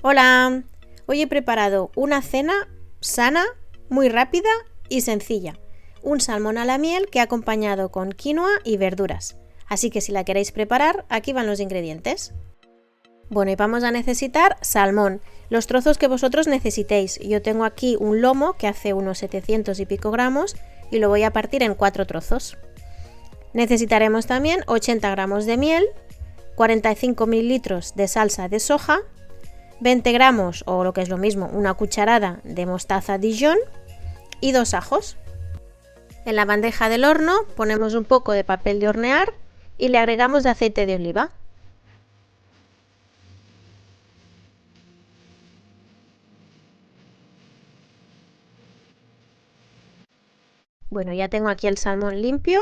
Hola, hoy he preparado una cena sana, muy rápida y sencilla. Un salmón a la miel que he acompañado con quinoa y verduras. Así que si la queréis preparar, aquí van los ingredientes. Bueno, y vamos a necesitar salmón, los trozos que vosotros necesitéis. Yo tengo aquí un lomo que hace unos 700 y pico gramos y lo voy a partir en 4 trozos. Necesitaremos también 80 gramos de miel, 45 mililitros de salsa de soja, 20 gramos o lo que es lo mismo, una cucharada de mostaza Dijon y 2 ajos. En la bandeja del horno ponemos un poco de papel de hornear y le agregamos de aceite de oliva. Bueno, ya tengo aquí el salmón limpio.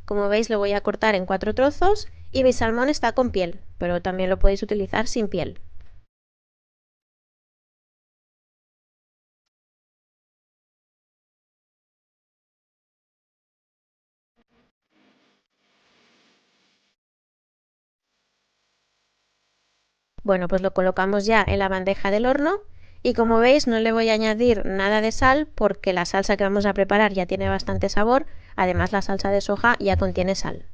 Como veis lo voy a cortar en 4 trozos y mi salmón está con piel, pero también lo podéis utilizar sin piel. Bueno, pues lo colocamos ya en la bandeja del horno y como veis no le voy a añadir nada de sal porque la salsa que vamos a preparar ya tiene bastante sabor, además la salsa de soja ya contiene sal.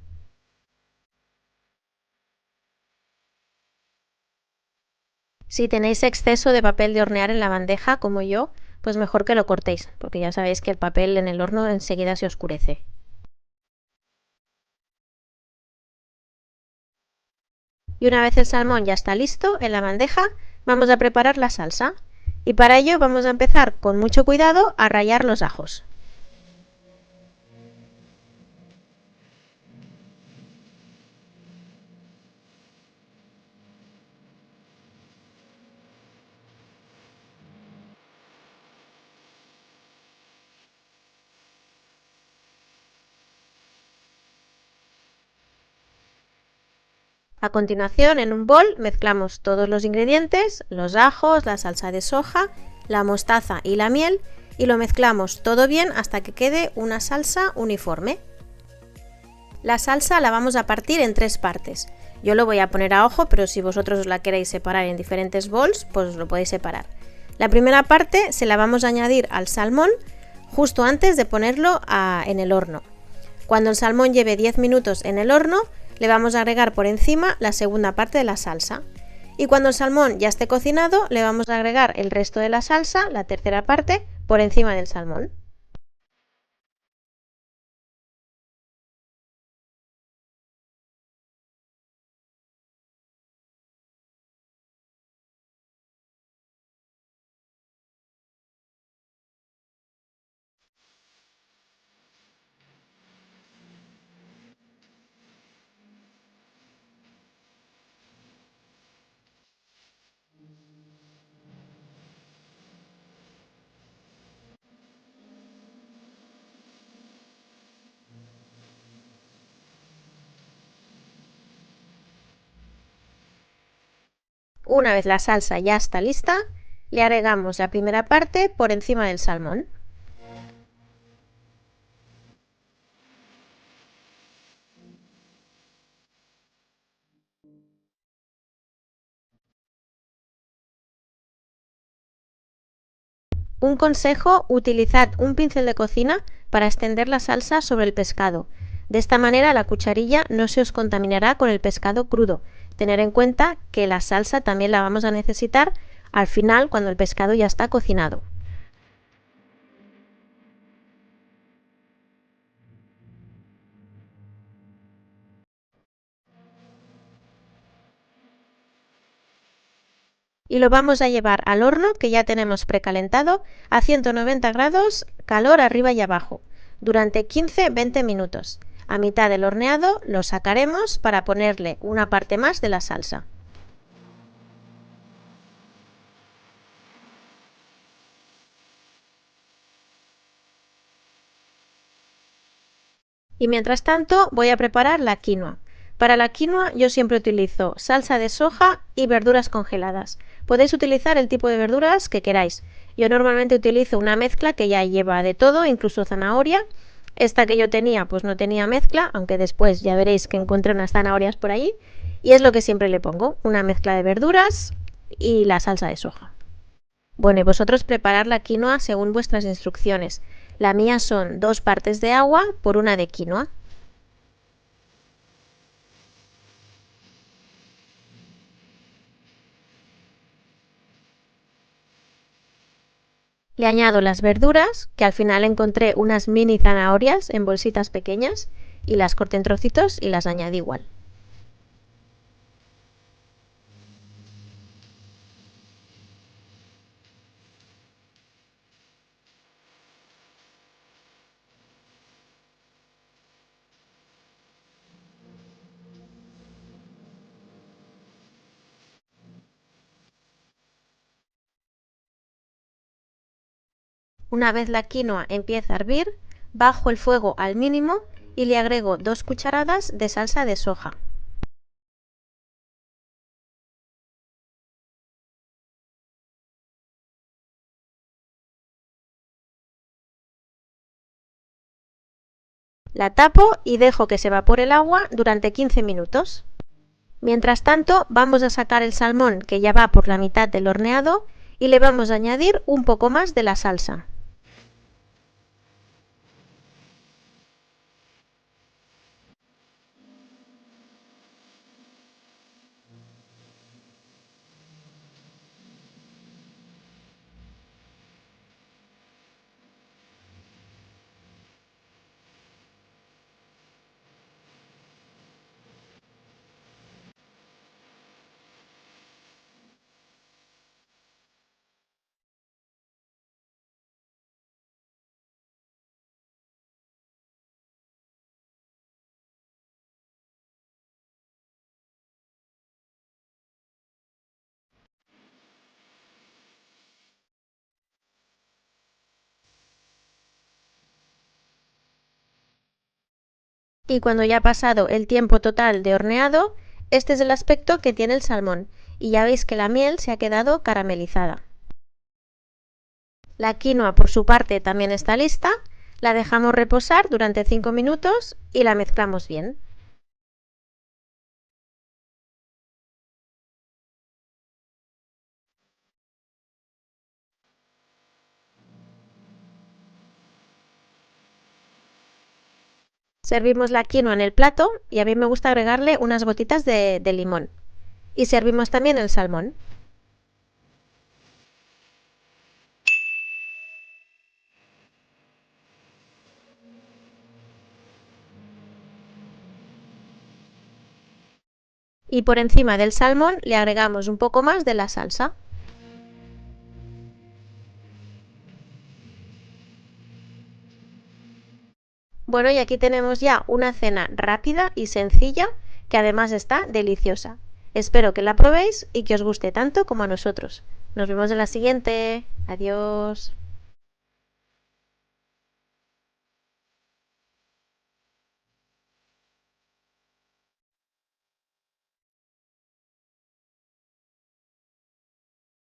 Si tenéis exceso de papel de hornear en la bandeja como yo, pues mejor que lo cortéis, porque ya sabéis que el papel en el horno enseguida se oscurece. Y una vez el salmón ya está listo en la bandeja, vamos a preparar la salsa. Y para ello vamos a empezar con mucho cuidado a rallar los ajos. A continuación, en un bol mezclamos todos los ingredientes, los ajos, la salsa de soja, la mostaza y la miel y lo mezclamos todo bien hasta que quede una salsa uniforme. La salsa la vamos a partir en 3 partes. Yo lo voy a poner a ojo, pero si vosotros os la queréis separar en diferentes bols, pues lo podéis separar. La primera parte se la vamos a añadir al salmón justo antes de ponerlo en el horno. Cuando el salmón lleve 10 minutos en el horno, le vamos a agregar por encima la segunda parte de la salsa. Y cuando el salmón ya esté cocinado, le vamos a agregar el resto de la salsa, la tercera parte, por encima del salmón. Una vez la salsa ya está lista, le agregamos la primera parte por encima del salmón. Un consejo, utilizad un pincel de cocina para extender la salsa sobre el pescado. De esta manera la cucharilla no se os contaminará con el pescado crudo. Tener en cuenta que la salsa también la vamos a necesitar al final cuando el pescado ya está cocinado. Y lo vamos a llevar al horno que ya tenemos precalentado a 190 grados, calor arriba y abajo, durante 15-20 minutos. A mitad del horneado lo sacaremos para ponerle una parte más de la salsa. Y mientras tanto voy a preparar la quinoa. Para la quinoa yo siempre utilizo salsa de soja y verduras congeladas. Podéis utilizar el tipo de verduras que queráis. Yo normalmente utilizo una mezcla que ya lleva de todo, incluso zanahoria. Esta que yo tenía pues no tenía mezcla, aunque después ya veréis que encontré unas zanahorias por ahí. Y es lo que siempre le pongo, una mezcla de verduras y la salsa de soja. Bueno, y vosotros preparad la quinoa según vuestras instrucciones. La mía son 2 partes de agua por 1 de quinoa. Le añado las verduras, que al final encontré unas mini zanahorias en bolsitas pequeñas, y las corté en trocitos y las añadí igual. Una vez la quinoa empieza a hervir, bajo el fuego al mínimo y le agrego 2 cucharadas de salsa de soja. La tapo y dejo que se evapore el agua durante 15 minutos. Mientras tanto, vamos a sacar el salmón que ya va por la mitad del horneado y le vamos a añadir un poco más de la salsa. Y cuando ya ha pasado el tiempo total de horneado, este es el aspecto que tiene el salmón, y ya veis que la miel se ha quedado caramelizada. La quinoa por su parte también está lista, la dejamos reposar durante 5 minutos y la mezclamos bien. Servimos la quinoa en el plato y a mí me gusta agregarle unas gotitas de limón. Y servimos también el salmón. Y por encima del salmón le agregamos un poco más de la salsa. Bueno, y aquí tenemos ya una cena rápida y sencilla que además está deliciosa. Espero que la probéis y que os guste tanto como a nosotros. Nos vemos en la siguiente. Adiós.